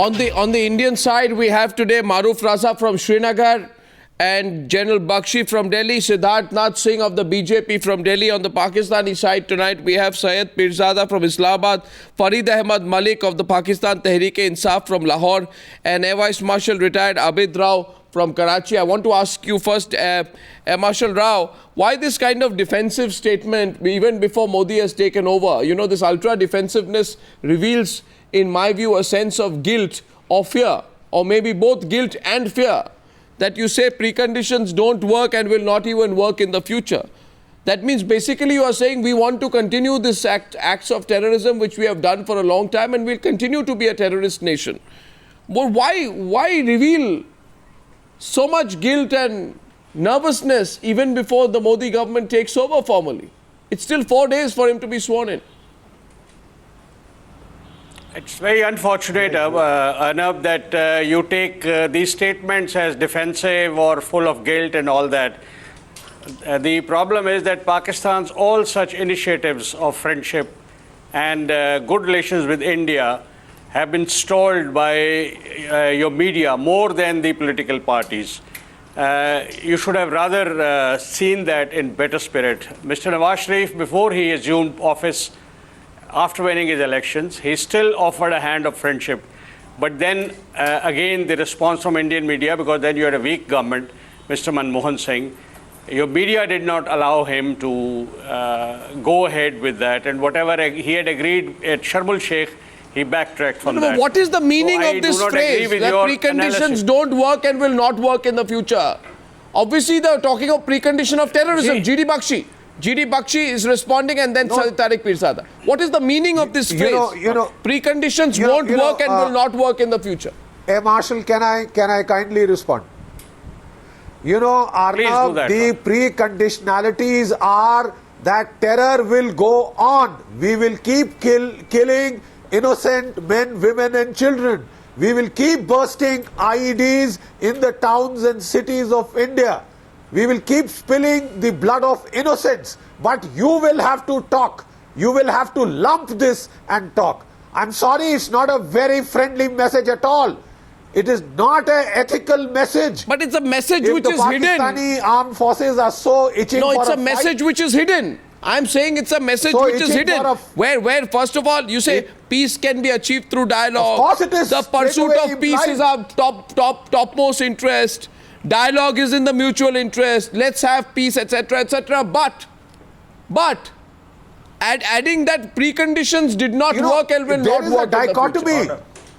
On the Indian side, we have today Maruf Raza from Srinagar and General Bakshi from Delhi, Siddharth Nath Singh of the BJP from Delhi. On the Pakistani side tonight, we have Syed Pirzada from Islamabad, Farid Ahmad Malik of the Pakistan Tehreek-e-Insaf from Lahore, and Air Vice Marshal retired Abid Rao from Karachi. I want to ask you first, Marshal Rao, why this kind of defensive statement even before Modi has taken over? You know, this ultra-defensiveness reveals, in my view, a sense of guilt or fear, or maybe both guilt and fear, that you say preconditions don't work and will not even work in the future. That means basically you are saying we want to continue this acts of terrorism which we have done for a long time, and we'll continue to be a terrorist nation. But why reveal so much guilt and nervousness even before the Modi government takes over formally? It's still 4 days for him to be sworn in. It's very unfortunate, Arnab, that you take these statements as defensive or full of guilt and all that. The problem is that Pakistan's all such initiatives of friendship and good relations with India have been stalled by your media more than the political parties. You should have rather seen that in better spirit. Mr. Nawaz Sharif, before he assumed office, after winning his elections, he still offered a hand of friendship. But then again, the response from Indian media, because then you had a weak government, Mr. Manmohan Singh, your media did not allow him to go ahead with that. And whatever he had agreed at Sharm el-Sheikh, he backtracked from that. What is the meaning of this phrase, that preconditions don't work and will not work in the future? Obviously, they're talking of precondition of terrorism. GD Bakshi is responding, and then Tariq Pirzada. What is the meaning of this phrase? Preconditions won't work and will not work in the future. Hey, Marshal, can I kindly respond? You know, Arnav, the preconditionalities are that terror will go on. We will keep killing innocent men, women and children. We will keep bursting IEDs in the towns and cities of India. We will keep spilling the blood of innocents, but you will have to talk. You will have to lump this and talk. I'm sorry, it's not a very friendly message at all. It is not an ethical message. But it's a message which is hidden. The Pakistani armed forces are so itching for a fight. No, it's a message which is hidden. I'm saying it's a message which is hidden. Where first of all, you say peace can be achieved through dialogue. Of course it is. The pursuit of peace is our topmost interest. Dialogue is in the mutual interest. Let's have peace, etc., etc. But adding that preconditions did not work and will not work. There is a dichotomy.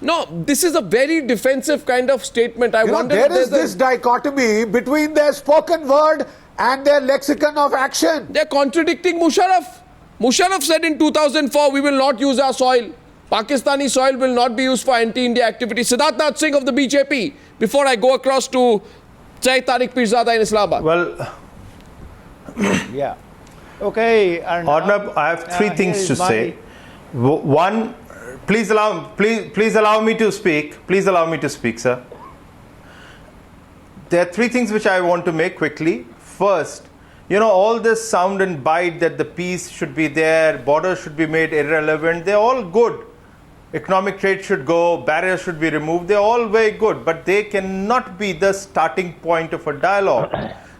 No, this is a very defensive kind of statement. I wonder there is this dichotomy between their spoken word and their lexicon of action. They're contradicting Musharraf. Musharraf said in 2004, we will not use our soil. Pakistani soil will not be used for anti-India activity. Siddharth Nath Singh of the BJP. Before I go across to Syed Tariq Pirzada in Islamabad. Well, yeah. Okay. Arnab, I have three things to say. One, please allow me to speak. Please allow me to speak, sir. There are three things which I want to make quickly. First, you know, all this sound and bite that the peace should be there, borders should be made irrelevant, they're all good. Economic trade should go, barriers should be removed, they're all very good, but they cannot be the starting point of a dialogue.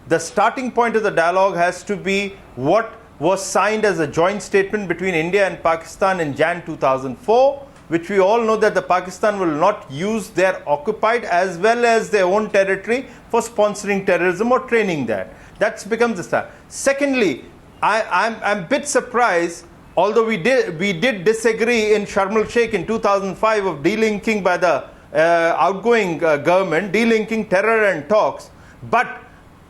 The starting point of the dialogue has to be what was signed as a joint statement between India and Pakistan in Jan 2004, which we all know that the Pakistan will not use their occupied as well as their own territory for sponsoring terrorism or training that. That becomes the start. Secondly, I'm a bit surprised, although we did disagree in Sharm el-Sheikh in 2005 of delinking by the outgoing government, delinking terror and talks. But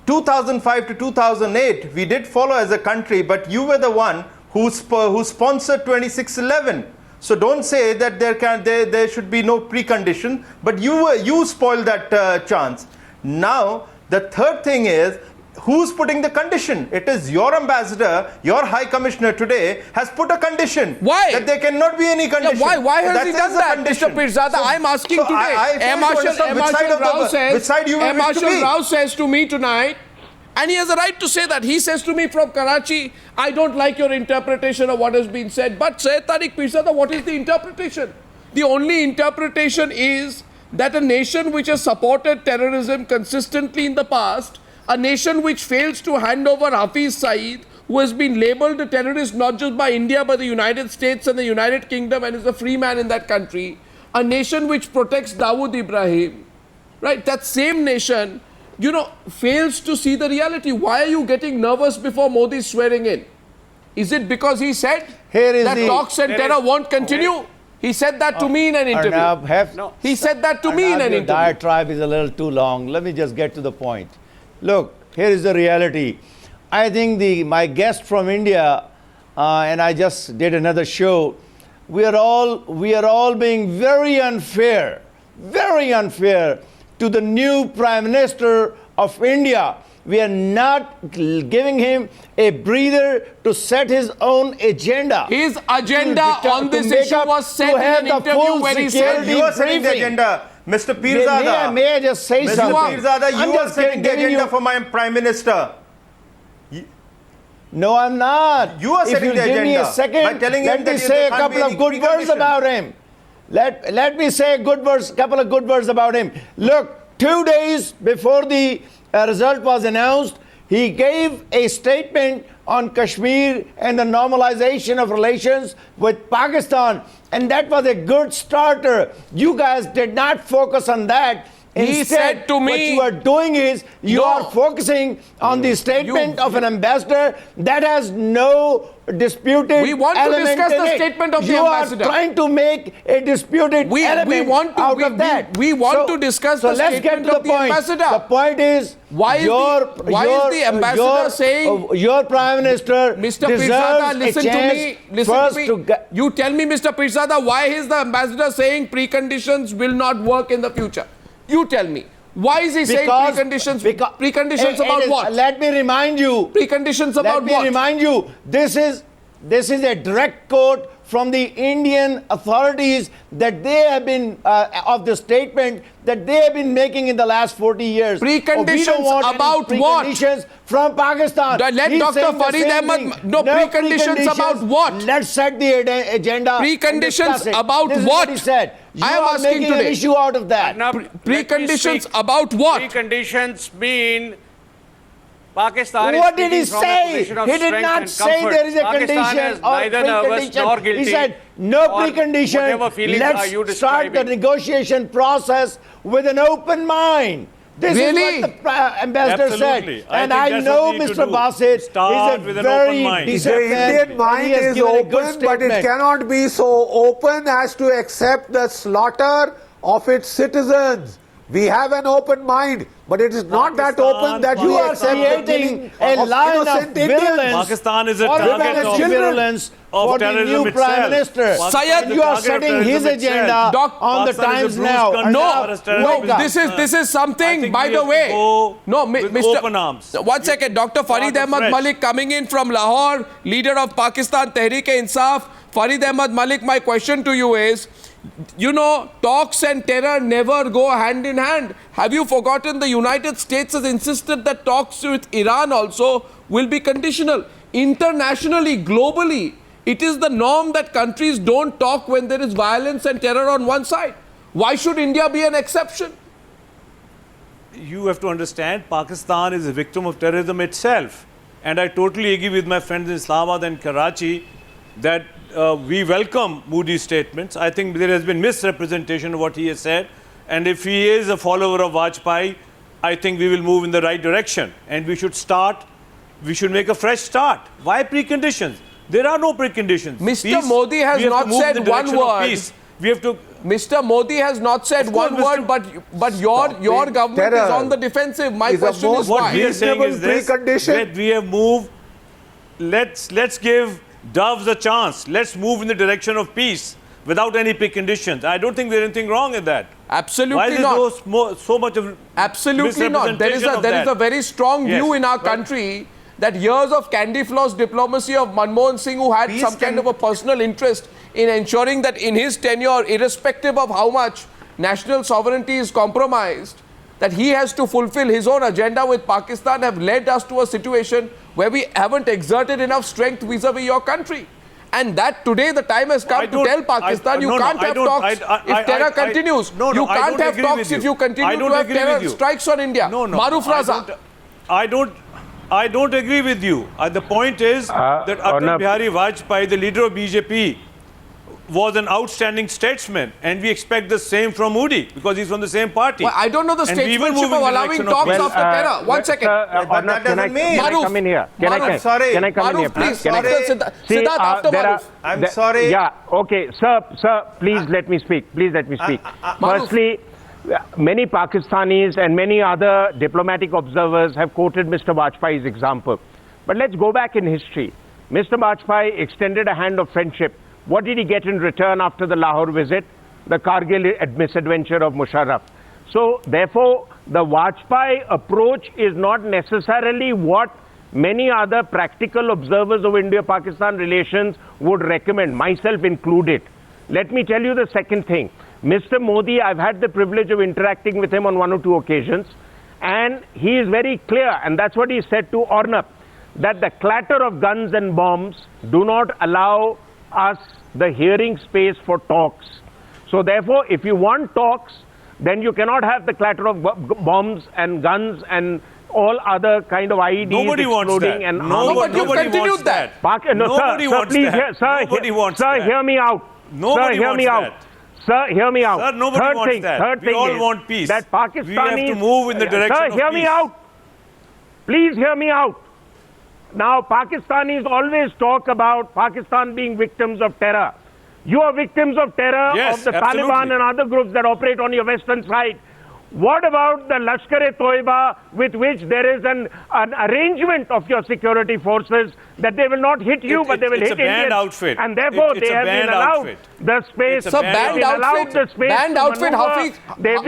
2005 to 2008, we did follow as a country, but you were the one who sponsored 2611. So don't say that there should be no precondition, but you spoiled that chance. Now, the third thing is, who's putting the condition? It is your ambassador, your high commissioner today has put a condition. Why? That there cannot be any condition. Yeah, why has he done that, Mr. Pirzada? So, I'm asking today. Air Marshal Rao says to me tonight, and he has a right to say that. He says to me from Karachi, I don't like your interpretation of what has been said. But Syed Tariq Pirzada, what is the interpretation? The only interpretation is that a nation which has supported terrorism consistently in the past, a nation which fails to hand over Hafiz Saeed, who has been labeled a terrorist not just by India but the United States and the United Kingdom and is a free man in that country, a nation which protects Dawood Ibrahim, right? That same nation, you know, fails to see the reality. Why are you getting nervous before Modi swearing in? Is it because he said that talks and terror won't continue? He said that to me in an interview. He said that to me in an interview. The diatribe is a little too long. Let me just get to the point. Look, here is the reality. I think my guest from India, and I just did another show, we are all being very unfair to the new Prime Minister of India. We are not giving him a breather to set his own agenda. His agenda on this issue was set in an interview where he said you are setting the agenda. Mr. Pirzada. May I just say something? Mr. Pirzada, you are setting the agenda for my Prime Minister. No, I'm not. You are setting the agenda. If you give me a second, let me say a couple of good words about him. Let me say a couple of good words about him. Look, 2 days before the result was announced, he gave a statement on Kashmir and the normalization of relations with Pakistan. And that was a good starter. You guys did not focus on that. He said to me, what you are doing is you are focusing on the statement of an ambassador that has no disputed We want to discuss the statement of the ambassador. You are trying to make a disputed element out of that. We want to discuss the statement of the ambassador. The point is, why is the ambassador saying your Prime Minister Mr. Pirzada, listen to me. You tell me, Mr. Pirzada, why is the ambassador saying preconditions will not work in the future? You tell me. Why is he saying preconditions? Preconditions about what? Let me remind you. Preconditions about what? Let me remind you. This is a direct quote from the Indian authorities that they have been of the statement that they have been making in the last 40 years. Preconditions about what? Preconditions from Pakistan. Let Dr. Farid Ahmad. No, preconditions about what? Let's set the agenda. Preconditions about this what? Is what he said. I am asking making today. An issue out of that. Preconditions about what? Preconditions mean Pakistan what is did he say? He did not say there is a condition or precondition. He said no precondition. Let's start the negotiation process with an open mind. This is what the ambassador said. And I know Mr. Basit is a very decent man. The Indian mind is open, but it cannot be so open as to accept the slaughter of its citizens. We have an open mind, but it is not that open that you accept the killing a of line innocent of virulence. Pakistan is a target of virulence for the new Prime Minister. Syed, you are setting his agenda on the Times now. No, this is something, by the way. No, Mr. One second, Dr. Farid Ahmad Malik coming in from Lahore, leader of Pakistan Tehreek-e-Insaf. Farid Ahmad Malik, my question to you is, you know, talks and terror never go hand in hand. Have you forgotten the United States has insisted that talks with Iran also will be conditional? Internationally, globally, it is the norm that countries don't talk when there is violence and terror on one side. Why should India be an exception? You have to understand, Pakistan is a victim of terrorism itself. And I totally agree with my friends in Islamabad and Karachi that we welcome Modi's statements. I think there has been misrepresentation of what he has said. And if he is a follower of Vajpayee, I think we will move in the right direction. And we should make a fresh start. Why preconditions? There are no preconditions. Mr. Modi has not said one word. We have to. Mr. Modi has not said one word, but your government is on the defensive. My question is why? What we are saying is this, that we have moved, let's give doves a chance. Let's move in the direction of peace without any preconditions. I don't think there's anything wrong in that. Absolutely not. Why is there so much of absolutely not. There is a very strong view in our country that years of candy floss diplomacy of Manmohan Singh, who had some kind of a personal interest in ensuring that in his tenure, irrespective of how much national sovereignty is compromised, that he has to fulfill his own agenda with Pakistan, have led us to a situation where we haven't exerted enough strength vis-a-vis your country. And that today the time has come to tell Pakistan you can't have talks if terror continues. You can't have talks if you continue to have terror strikes on India. Maruf Raza. I don't agree with you. The point is that Atal Bihari Vajpayee, the leader of BJP, was an outstanding statesman, and we expect the same from Modi because he's from the same party. Well, I don't know the statesmanship of allowing talks after terror. One second. Can I come in here? Can I come in here, please? Siddharth, after Maruf. I'm sorry. Yeah, okay. Sir, please let me speak. Please let me speak. Firstly, many Pakistanis and many other diplomatic observers have quoted Mr. Vajpayee's example. But let's go back in history. Mr. Vajpayee extended a hand of friendship. What did he get in return after the Lahore visit? The Kargil misadventure of Musharraf. So, therefore, the Vajpayee approach is not necessarily what many other practical observers of India-Pakistan relations would recommend, myself included. Let me tell you the second thing. Mr. Modi, I've had the privilege of interacting with him on one or two occasions, and he is very clear, and that's what he said to Arnab, that the clatter of guns and bombs do not allow us the hearing space for talks. So therefore, if you want talks, then you cannot have the clatter of bombs and guns and all other kind of IEDs Nobody wants that. No, but you continued that. Nobody wants that. Nobody wants that. Sir, hear me out. Nobody sir, hear me wants out. Sir, hear me out. Sir, nobody wants that. Third We thing all is want peace. that Pakistanis... We have to move in the direction sir, of hear me peace. out. Please hear me out. Now, Pakistanis always talk about Pakistan being victims of terror. You are victims of terror of the Taliban and other groups that operate on your western side. What about the Lashkar-e-Toiba, with which there is an arrangement of your security forces that they will not hit you, but they will hit Indians. It's a banned outfit. And therefore, they have been allowed the space. It's a banned outfit. Banned outfit, Hafiz. They've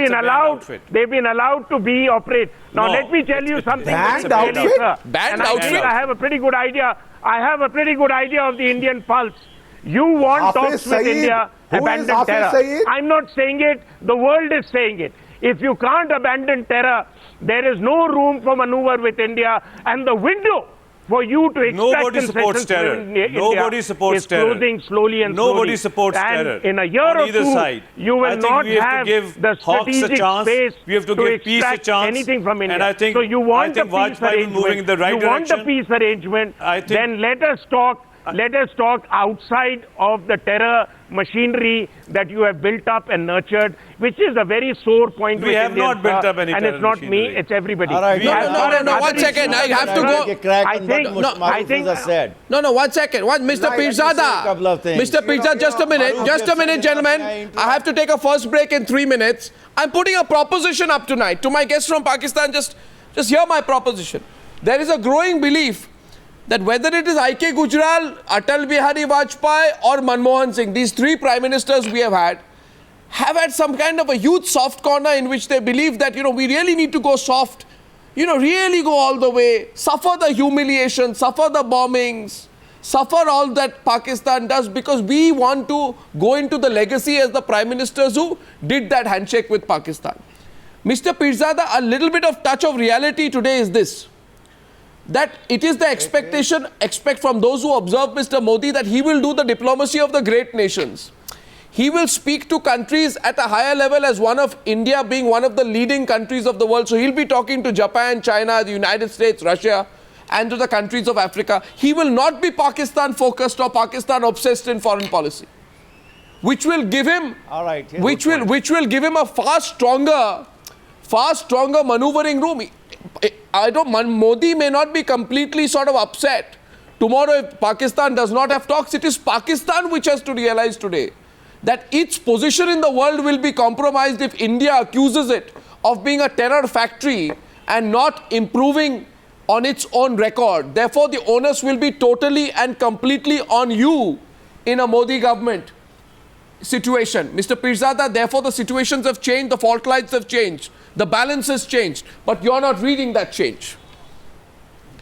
been allowed to be operate. Now, let me tell you something. Banned outfit? Banned outfit? I have a pretty good idea. I have a pretty good idea of the Indian pulse. You want talks with India, abandon terror. I'm not saying it. The world is saying it. If you can't abandon terror, there is no room for maneuver with India, and the window for you to extract Nobody supports terror. Nobody supports terror. Is closing slowly and Nobody slowly. supports terror. In a year or two, side. you will not have the strategic space we have to give peace a chance. Anything from India. And I think, so you want a peace arrangement. Moving in the right direction. Want a peace arrangement. Then let us talk. Let us talk outside of the terror machinery that you have built up and nurtured, which is a very sore point. We have Indians, not built up any and terror it's not machinery. me, it's everybody. All right. No, 1 second. I have to go. I think, No, 1 second. Mr. Pirzada. Mr. Pirzada, just a minute, gentlemen. I have to take a first break in 3 minutes. I'm putting a proposition up tonight to my guests from Pakistan. Just hear my proposition. There is a growing belief that whether it is I.K. Gujral, Atal Bihari Vajpayee or Manmohan Singh, these three prime ministers we have had some kind of a huge soft corner in which they believe that, we really need to go soft, really go all the way, suffer the humiliation, suffer the bombings, suffer all that Pakistan does because we want to go into the legacy as the prime ministers who did that handshake with Pakistan. Mr. Pirzada, a little bit of touch of reality today is this, that it is the expect from those who observe Mr. Modi that he will do the diplomacy of the great nations. He will speak to countries at a higher level as one of India being one of the leading countries of the world. So he'll be talking to Japan, China, the United States, Russia, and to the countries of Africa. He will not be Pakistan focused or Pakistan obsessed in foreign policy, which will give him, which will give him a far stronger maneuvering room. Modi may not be completely sort of upset tomorrow if Pakistan does not have talks. It is Pakistan which has to realize today that its position in the world will be compromised if India accuses it of being a terror factory and not improving on its own record. Therefore, the onus will be totally and completely on you in a Modi government situation. Mr. Pirzada, therefore the situations have changed, the fault lines have changed. The balance has changed, but you're not reading that change.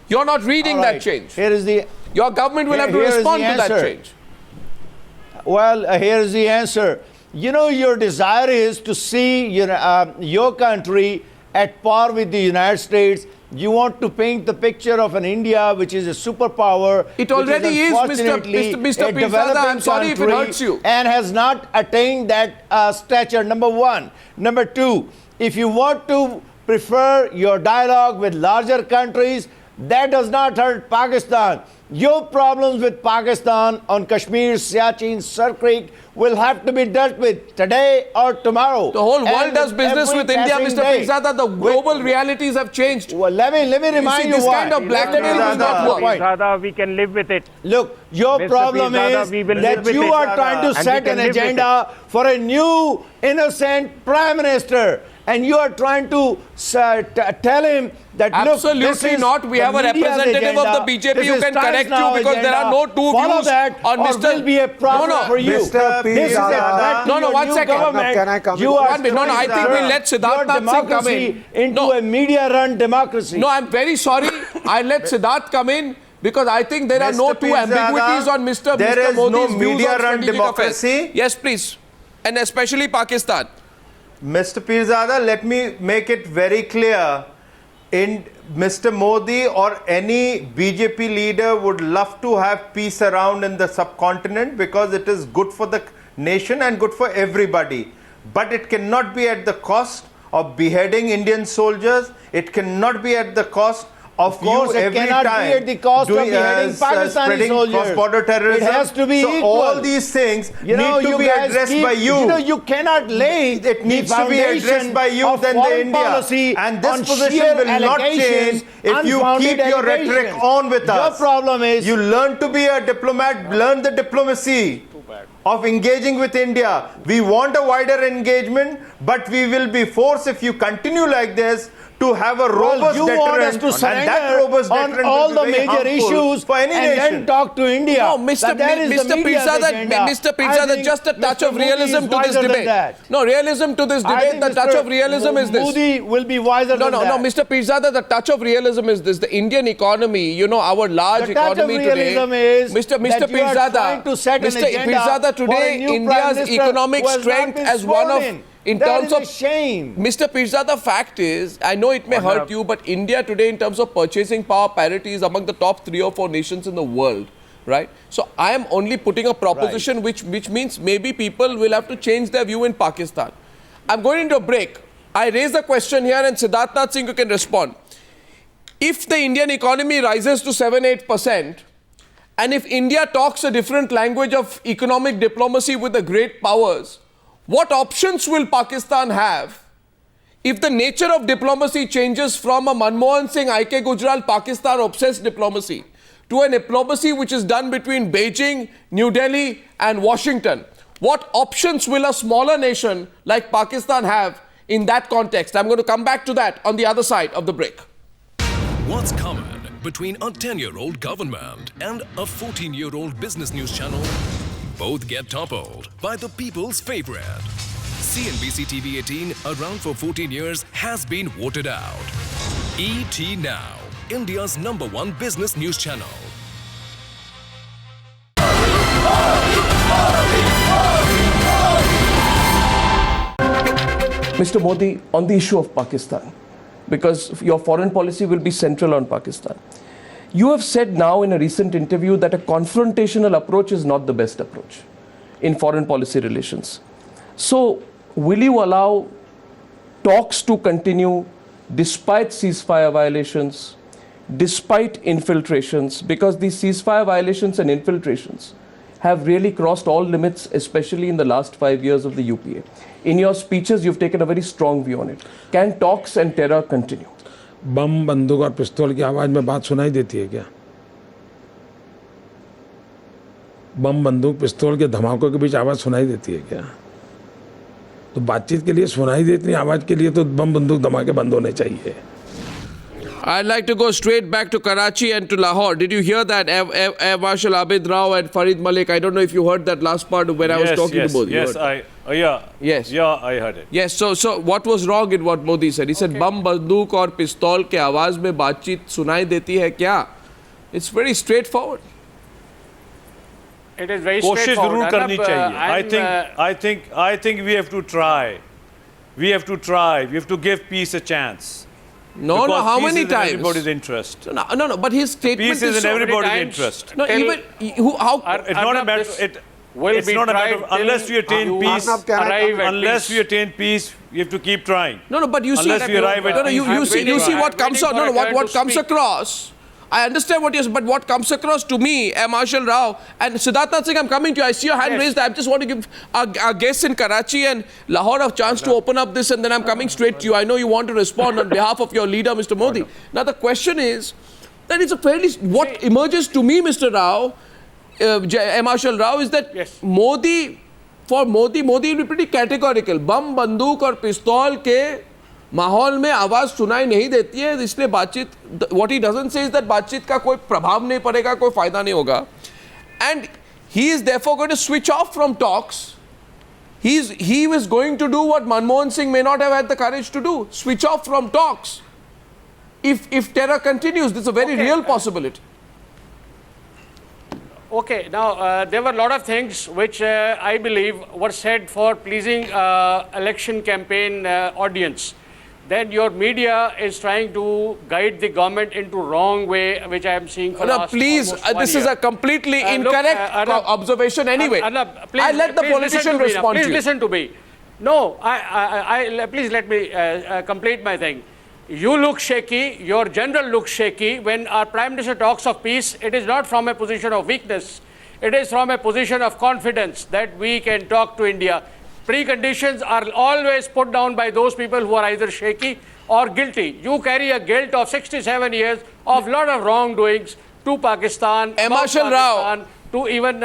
You're not reading that change. Your government will have to respond to that change. Well, here is the answer. Your desire is to see your country at par with the United States. You want to paint the picture of an India which is a superpower. It already is, unfortunately Mr. a Pirzada. developing I'm sorry if it country hurts you. and has not attained that stature, number one. Number two, if you want to prefer your dialogue with larger countries, that does not hurt Pakistan. Your problems with Pakistan on Kashmir, Siachen, Sir Creek will have to be dealt with today or tomorrow. The whole world And does business with India, passing Mr. day. Pirzada. The global realities have changed. Well, let me remind you this why. kind of blackmail will not work. Pirzada, we can live with it. Look, your Mr. problem Pirzada, is we will that live with you it. are trying to And we set can an live with agenda for a new innocent prime minister, and you are trying to tell him that Absolutely look, this is not. We the have a media's representative of agenda. the BJP This who is can Times correct Now you because there are no agenda. two Follow views that on or Mr. will be a problem No, no. for you. Mr. This is a Pirzada. threat to No, your one new second. government. Can I come in? You are One minute. No, no, I think we'll let Siddharth your Nath Singh come democracy in. into No. a media-run democracy. No, I'm very sorry. I let Siddharth come in because I think there are no Mr. two Pirzada, ambiguities on Mr. there is no Modi's views on media-run strategic affairs. democracy. Yes, please. And especially Pakistan. Mr. Pirzada, let me make it very clear. In Mr. Modi or any BJP leader would love to have peace around in the subcontinent because it is good for the nation and good for everybody. But it cannot be at the cost of beheading Indian soldiers. It cannot be at the cost of course, you it every cannot be time at the cost of beheading Pakistani spreading soldiers. cross-border terrorism. It has to be so equal. all these things You know, need to you be guys addressed keep- by you. You know, you cannot lay It needs the to be addressed foundation by you of than the foreign India. policy And this on position sheer will not allegations, change if you unfounded keep your rhetoric allegations. on with us. Your problem is you learn to be a diplomat, learn the diplomacy of engaging with India. We want a wider engagement, but we will be forced if you continue like this to have a robust you deterrent, want us to and that surrender robust on deterrent all will the be very major harmful issues for any and nation. then talk to India. No, Mr. That is the Mr. media's agenda. Mr. I Pirzada, think just a touch Mr. of Modi realism is to this wiser than debate. that. No, realism to this I debate, think the touch Mr. of realism is this. Modi will be wiser No, than no, that. no, Mr. Pirzada, the touch of realism is this. The Indian economy, you know, our large The touch of economy today. realism is Mr. that you are Pirzada, trying to set an Mr. agenda Pirzada, for a today new India's Prime Minister economic who has not strength been as one sworn of, in That terms is of a shame. Mr. Pirzada, fact is, I know it may hurt you, but India today, in terms of purchasing power parity, is among the top 3 or 4 nations in the world, right? So I am only putting a proposition which means maybe people will have to change their view in Pakistan. I'm going into a break. I raise the question here, and Siddharth Nath Singh, you can respond. If the Indian economy rises to 7-8%, and if India talks a different language of economic diplomacy with the great powers, what options will Pakistan have if the nature of diplomacy changes from a Manmohan Singh, I.K. Gujral, Pakistan-obsessed diplomacy to a diplomacy which is done between Beijing, New Delhi and Washington? What options will a smaller nation like Pakistan have in that context? I'm going to come back to that on the other side of the break. What's common between a 10-year-old government and a 14-year-old business news channel? Both get toppled by the people's favorite. CNBC TV 18, around for 14 years, has been voted out. ET Now, India's #1 business news channel. Mr. Modi, on the issue of Pakistan, because your foreign policy will be central on Pakistan. You have said now in a recent interview that a confrontational approach is not the best approach in foreign policy relations. So, will you allow talks to continue despite ceasefire violations, despite infiltrations? Because these ceasefire violations and infiltrations have really crossed all limits, especially in the last 5 years of the UPA. In your speeches, you've taken a very strong view on it. Can talks and terror continue? बम बंदूक और पिस्तौल की आवाज़ में बात सुनाई देती है क्या? बम बंदूक पिस्तौल के धमाकों के बीच आवाज़ सुनाई देती है क्या? तो बातचीत के लिए सुनाई देती आवाज़ के लिए तो बम बंदूक धमाके बंद होने चाहिए. I'd like to go straight back to Karachi and to Lahore. Did you hear that? Air Marshal Abid Rao and Farid Malik. I don't know if you heard that last part when I was talking to both. Yes, I heard it. Yes. So what was wrong in what Modi said? He said, "Bam, banduk और पिस्तौल के आवाज में बातचीत सुनाई देती है क्या?" It's very straightforward. It is very कोशिश straightforward. जरूर करनी चाहिए. I think we have to try We have to try. We have to give peace a chance. No, Because how peace many is in times? everybody's interest. No, but his statement Peace is in so everybody's many times. interest. No, Till- even who, how? It's not a matter. It's be not a matter tried of, unless till we attain you peace. Arnab, can I arrive come- at Unless peace. we attain peace, we have to keep trying. No, but you see, Unless we arrive at no, you peace, see, you see what comes out. No, no, what comes speak. across. I understand what you're saying, but what comes across to me, Marshal Rao and Siddharth Singh, I'm coming to you. I see your hand Yes. raised. I just want to give our guests in Karachi and Lahore a chance to open up this, and then I'm coming straight to you. I know you want to respond on behalf of your leader, Mr. Modi. Now the question is that it's a fairly what emerges to me, Mr. Rao, Marshal Rao, is that Yes. Modi will be pretty categorical. बम बंदूक और पिस्तौल के माहौल में आवाज सुनाई नहीं देती है, इसलिए बातचीत, what he doesn't say is that बातचीत का कोई प्रभाव नहीं पड़ेगा, कोई फायदा नहीं होगा, and he is therefore going to switch off from talks. He was going to do what Manmohan Singh may not have had the courage to do, switch off from talks. If terror continues, this is a very real possibility. Okay, now there were a lot of things which I believe were said for pleasing election campaign audience. Then your media is trying to guide the government into wrong way, which I am seeing for No, last please, almost 1 this is year. a completely Look, incorrect Arnab, observation anyway. Arnab, please, I let the please listen politician to me now. respond to Please you. listen to me. No, please let me complete my thing. You look shaky, your general looks shaky. When our Prime Minister talks of peace, it is not from a position of weakness. It is from a position of confidence that we can talk to India. Preconditions are always put down by those people who are either shaky or guilty. You carry a guilt of 67 years of lot of wrongdoings to Pakistan, about Marshal Rao. Pakistan, to even,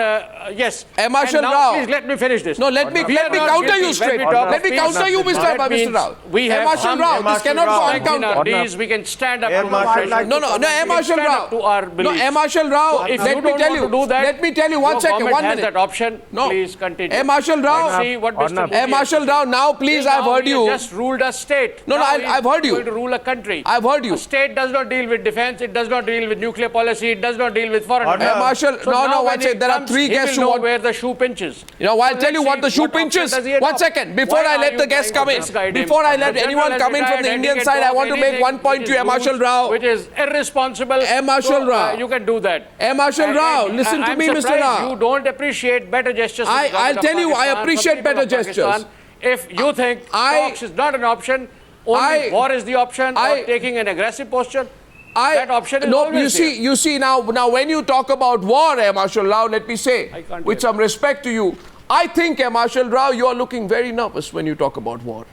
yes. Marshal And now, Rao. please let me finish this. No, let me We are not counter you guilty. straight. When we talk Let of me peace, counter you, that Mr. means Rao. we have Marshal some Rao, this cannot go strength in our uncountered. knees. We can stand up Air to Marshal, our I'd like No, Marshal stand Rao. up to our beliefs. No, Marshal Rao, If let you me don't tell want you. to do that, Let me tell you one your second, government 1 has minute. that option. No. Please continue. Marshal Rao. Let's see what Mr. Modi has Marshal to Rao, say. now please, I've Now heard he you. has just ruled a state. No, Now I've he's heard you. going to rule a country. I've heard you. A state does not deal with defense. It does not deal with nuclear policy. It does not deal with foreign affairs. Marshal, So no, now one when second. he There are comes, three he guests will who know want. where the shoe pinches. You know, I'll So tell you let's what the see shoe what option pinches. does he 1 adopt. second. Before Why I are let you the guests trying come to in, misguide him? before I let The anyone general come has in from the retired and Indian he can side, I talk want to make anything one point which to is Marshal loose, Rao. which is irresponsible. Marshal So, Rao. you can do that. Marshal Rao, listen to I'm me, Mr. surprised Rao. You don't appreciate better gestures. from the I'll government of tell you, I Pakistan, from appreciate people better of Pakistan. gestures. If you think talks is not an option, only war is the option, or taking an aggressive posture, that option is always there. You see now when you talk about war, Marshal Rao, let me say, can't with hear. some respect to you, I think, Marshal Rao, you are looking very nervous when you talk about war.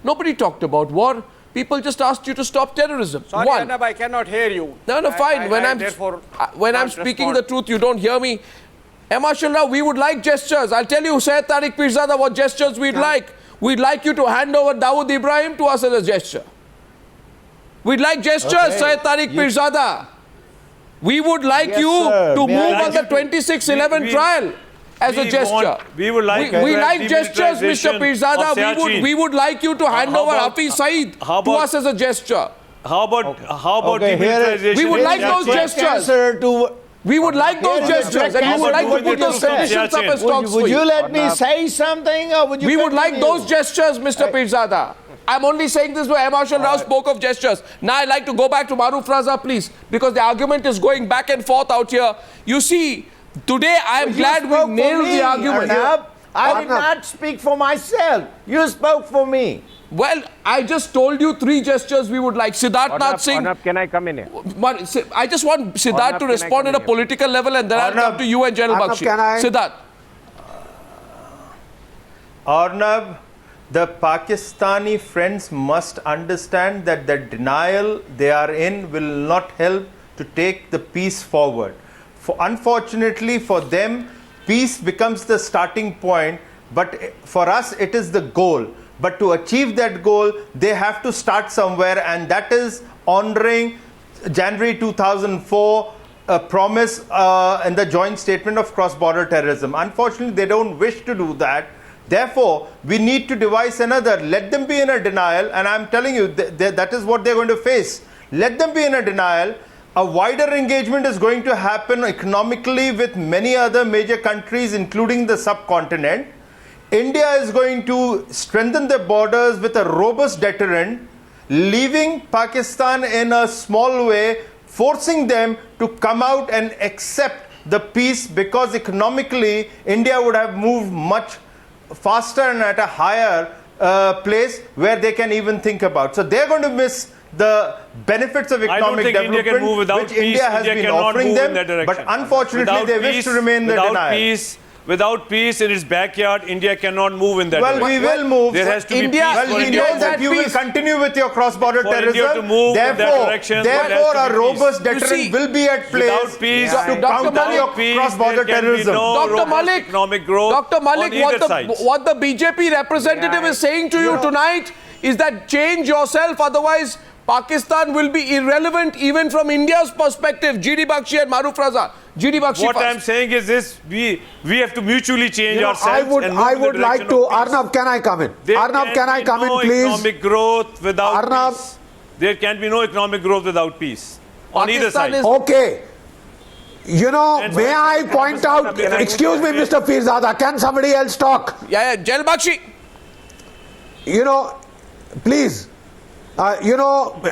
Nobody talked about war. People just asked you to stop terrorism. Sorry, One. Arnab, I cannot hear you. No, fine. When I'm can't speaking respond. the truth, you don't hear me. Marshal Rao, we would like gestures. I'll tell you, Syed Tariq Pirzada, what gestures we'd like. We'd like you to hand over Dawood Ibrahim to us as a gesture. We'd like gestures, Syed Tariq Pirzada. We would like Yes, you sir. to May I move on the like 2611 trial as a gesture. We would like we like gestures, Mr. Pirzada. Siachen. We would like you to hand How over about- Hafiz Saeed how to about- us as a gesture. How about Okay, here- demilitarization? We would like in those Siachen? gestures. Answer to We would like those Here is a gestures, and we would like to put those conditions up as talks for would you you. let me say something, or would you? We would like continue? those gestures, Mr. Pirzada. I'm only saying this where Marshal Rao spoke of gestures. Now I'd like to go back to Maruf Raza, please, because the argument is going back and forth out here. You see, today I am You glad we spoke for nailed me, the argument. Arnab. I did Arnab. not speak for myself. You spoke for me. Well, I just told you 3 gestures we would like. Siddharth Nath Singh. Arnab, can I come in here? I just want Siddharth Arnab, to can I respond come at a in here? political level, and then I'll come Arnab. to you and General Arnab, Bakshi. can I- Siddharth. Arnab, the Pakistani friends must understand that the denial they are in will not help to take the peace forward. Unfortunately for them, peace becomes the starting point, but for us it is the goal. But to achieve that goal, they have to start somewhere, and that is honoring January 2004 promise in the joint statement of cross-border terrorism. Unfortunately, they don't wish to do that. Therefore, we need to devise another. Let them be in a denial, and I'm telling you, that is what they're going to face. Let them be in a denial. A wider engagement is going to happen economically with many other major countries, including the subcontinent. India is going to strengthen their borders with a robust deterrent, leaving Pakistan in a small way, forcing them to come out and accept the peace, because economically India would have moved much faster and at a higher place where they can even think about. So they're going to miss the benefits of economic development which India has been offering them, but unfortunately they wish to remain the denial. Without peace in its backyard, India cannot move in that direction. Well, we will move. There has to be peace. Well, we know that you will continue with your cross-border terrorism. Therefore, a robust deterrent will be at place to counter your cross-border terrorism. Dr. Malik, what the BJP representative is saying to you tonight is that change yourself, otherwise Pakistan will be irrelevant even from India's perspective. GD Bakshi and Maruf Raza. GD Bakshi What first. I'm saying is this, we have to mutually change ourselves. I would like to, Arnab, can I come in? Arnab, can I come in, please? Economic growth without peace. There can be no economic growth without peace on either side. Okay. You know, may I point out, excuse me, Mr. Pirzada, can somebody else talk? Yeah, Jal Bakshi. You know, please. Arnab,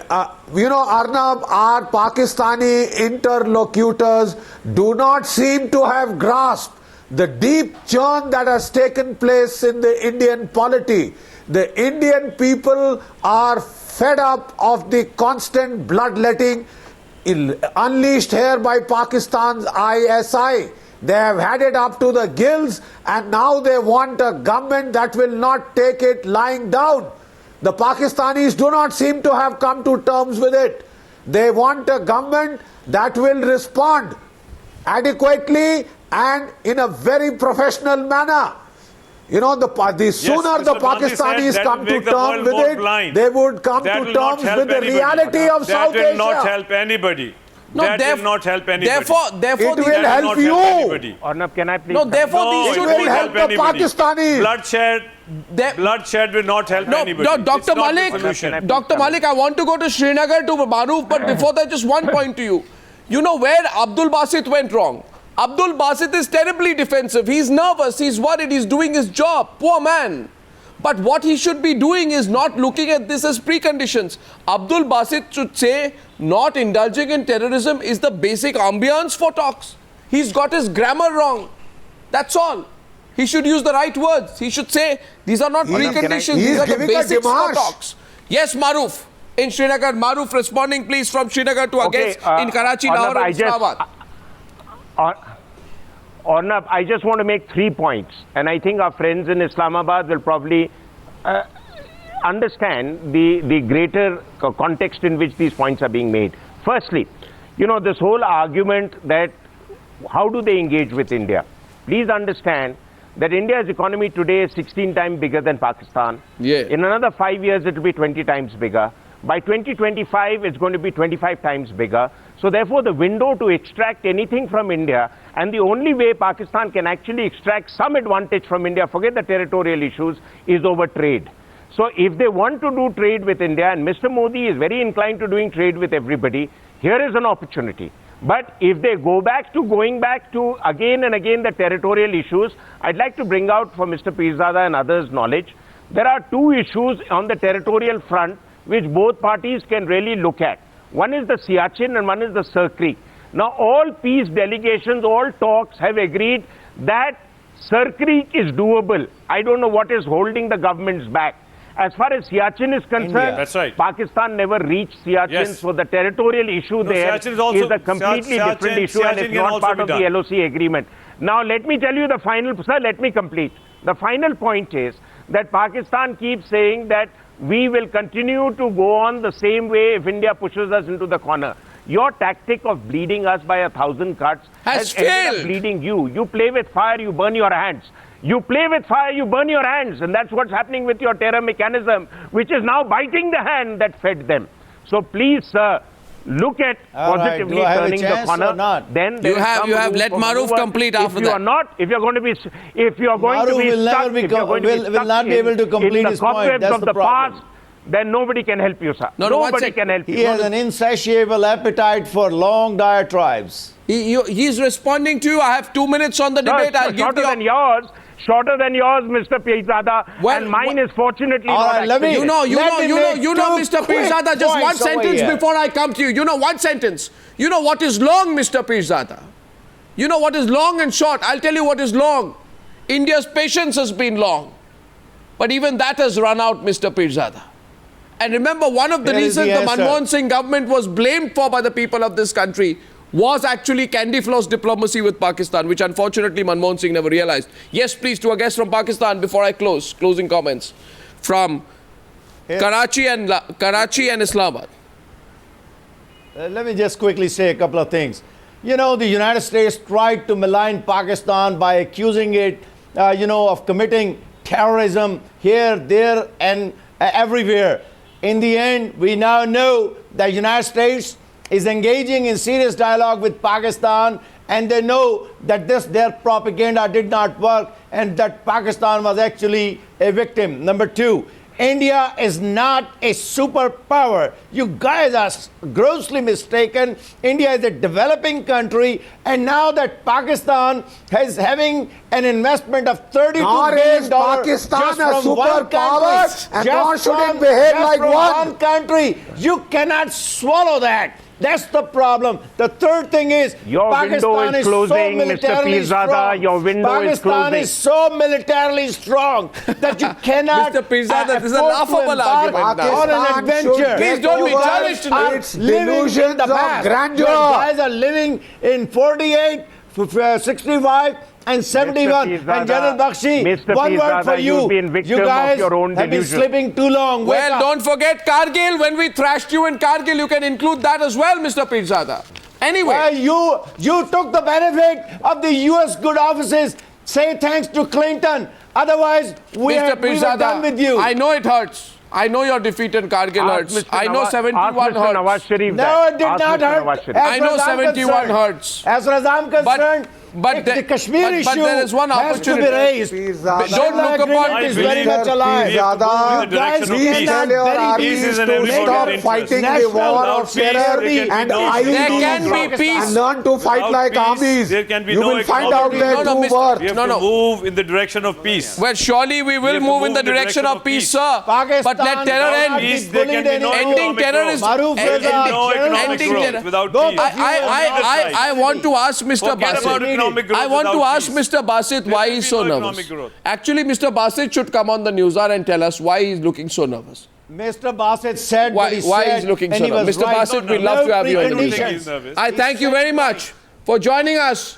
our Pakistani interlocutors do not seem to have grasped the deep churn that has taken place in the Indian polity. The Indian people are fed up of the constant bloodletting unleashed here by Pakistan's ISI. They have had it up to the gills, and now they want a government that will not take it lying down. The Pakistanis do not seem to have come to terms with it. They want a government that will respond adequately and in a very professional manner. You know, the sooner the Pakistanis come to terms with it, they would come to terms with the reality of South Asia. That will not help anybody. That will not help anybody. Therefore, it will help you. Arnab, can I please? No, therefore, these it will help the Pakistanis. Bloodshed will not help anybody. No, Dr. Malik, I want to go to Srinagar to Maruf, but before that, just one point to you. You know where Abdul Basit went wrong? Abdul Basit is terribly defensive. He's nervous. He's worried. He's doing his job. Poor man. But what he should be doing is not looking at this as preconditions. Abdul Basit should say not indulging in terrorism is the basic ambience for talks. He's got his grammar wrong. That's all. He should use the right words. He should say these are not preconditions. These are the basics for talks. Yes, Maruf. In Srinagar, Maruf responding please from Srinagar to our guests in Karachi, Lahore and Islamabad. Arnab, I just want to make 3 points, and I think our friends in Islamabad will probably understand the greater context in which these points are being made. Firstly, you know, this whole argument that how do they engage with India? Please understand that India's economy today is 16 times bigger than Pakistan. Yeah. In another 5 years, it will be 20 times bigger. By 2025, it's going to be 25 times bigger. So therefore, the window to extract anything from India, and the only way Pakistan can actually extract some advantage from India, forget the territorial issues, is over trade. So if they want to do trade with India, and Mr. Modi is very inclined to doing trade with everybody, here is an opportunity. But if they going back to again and again the territorial issues, I'd like to bring out for Mr. Pirzada and others' knowledge, there are 2 issues on the territorial front which both parties can really look at. One is the Siachen and one is the Sir Creek. Now all peace delegations, all talks have agreed that Sir Creek is doable. I don't know what is holding the governments back. As far as Siachen is concerned, That's right. Pakistan never reached Siachen, so the territorial issue there is a completely different issue and it's not part of the LOC agreement. Now let me tell you the final, sir, let me complete. The final point is that Pakistan keeps saying that we will continue to go on the same way if India pushes us into the corner. Your tactic of bleeding us by 1,000 cuts has ended up bleeding you. You play with fire, you burn your hands. You play with fire, you burn your hands. And that's what's happening with your terror mechanism, which is now biting the hand that fed them. So please, sir, look at positively turning the corner. Then you have let Maruf complete after that. If you're going to be stuck, if you're going to be stuck in the cobwebs of the past, then nobody can help you, sir. Nobody can help you. He has an insatiable appetite for long diatribes. He's responding to you. I have 2 minutes on the debate. I'll give shorter than yours. shorter than yours, Mr. Pirzada, Well, and mine is fortunately All not right, let me- actually. You know, Mr. Pirzada, just one sentence before I come to you. You know, one sentence. You know what is long, Mr. Pirzada? You know what is long and short? I'll tell you what is long. India's patience has been long. But even that has run out, Mr. Pirzada. And remember, one of the reasons the Manmohan Singh government was blamed for by the people of this country was actually candy floss diplomacy with Pakistan, which unfortunately Manmohan Singh never realized. Yes, please, to a guest from Pakistan before I close. Closing comments from Karachi and Islamabad. Let me just quickly say a couple of things. You know, the United States tried to malign Pakistan by accusing it, of committing terrorism here, there, and everywhere. In the end, we now know that the United States is engaging in serious dialogue with Pakistan, and they know that their propaganda did not work and that Pakistan was actually a victim. Number two, India is not a superpower. You guys are grossly mistaken. India is a developing country, and now that Pakistan is having an investment of $32 Nor billion is Pakistan just a from one superpower, country, and just nor should it from- behave just like from one. country. You cannot swallow that. That's the problem. The third thing is Your window Pakistan is so closing, Mr. militarily Pirzada. strong. Your window is Pakistan closing. is so militarily strong that you cannot Mr. Pirzada, this is a afford to laughable embark argument now. on an Pakistan adventure. should Please don't be get over challenged tonight. its Living in delusions the of past. grandeur. You guys are living in 48, 65, and 71. Pirzada, And General Bakshi, Mr. one word Pirzada, for you. you've been victim You of guys your own have been delusion. sleeping too long. Wake Well, up. don't forget Kargil. When we thrashed you in Kargil, you can include that as well, Mr. Pirzada. Anyway. Well, you took the benefit of the U.S. good offices. Say thanks to Clinton. Otherwise, we Mr. were Pirzada, done with you. I know it hurts. I know your defeat in Kargil Ask hurts. Mr. I know Nawaz- 71 ask Mr. Nawaz hurts. Sharif No, that. it did Ask not Mr. hurt. Nawaz Sharif. As I far know as I'm 71 concerned. hurts. As far as I'm concerned, but the Kashmir but issue there is one has to be opportunity. raised. Pirzada. Don't look upon- Agreement is I very believe much alive. we have to move in the You guys direction of Please peace. tell your very armies Peace is in to everybody's stop interest. fighting the National war Without of peace, terror there can be and no There IEDs can be peace. and learn to fight Without like peace, armies. there can be You no will find economic out their growth. No, true Mr. worth. We have No, to no. move in the direction of peace. Well, surely we will have to move in the direction of peace, sir. Pakistan But let terror cannot end. be Peace, there can be no bullied Ending economic terror growth. is Maruf There Reza, can be no General economic Ending growth terror. without Both peace. of you I want to ask Mr. Forget about Basit. economic growth I want to without ask peace. Mr. Basit why can he's be so no nervous. economic growth. Actually, Mr. Basit should come on the Newshour and tell us why he's looking so nervous. Mr. Basit said Why what he why said, he's looking and so he was nervous. Mr. right. Basit, we'd No love to have you on the preconditions. think Newshour. he's nervous. I thank you very much for joining us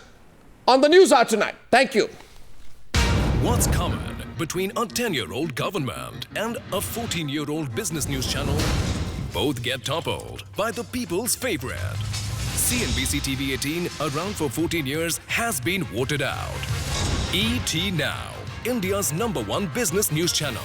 on the Newshour tonight. Thank you. What's common between a 10-year-old government and a 14-year-old business news channel? Both get toppled by the people's favorite. CNBC TV 18, around for 14 years, has been voted out. ET Now, India's #1 business news channel.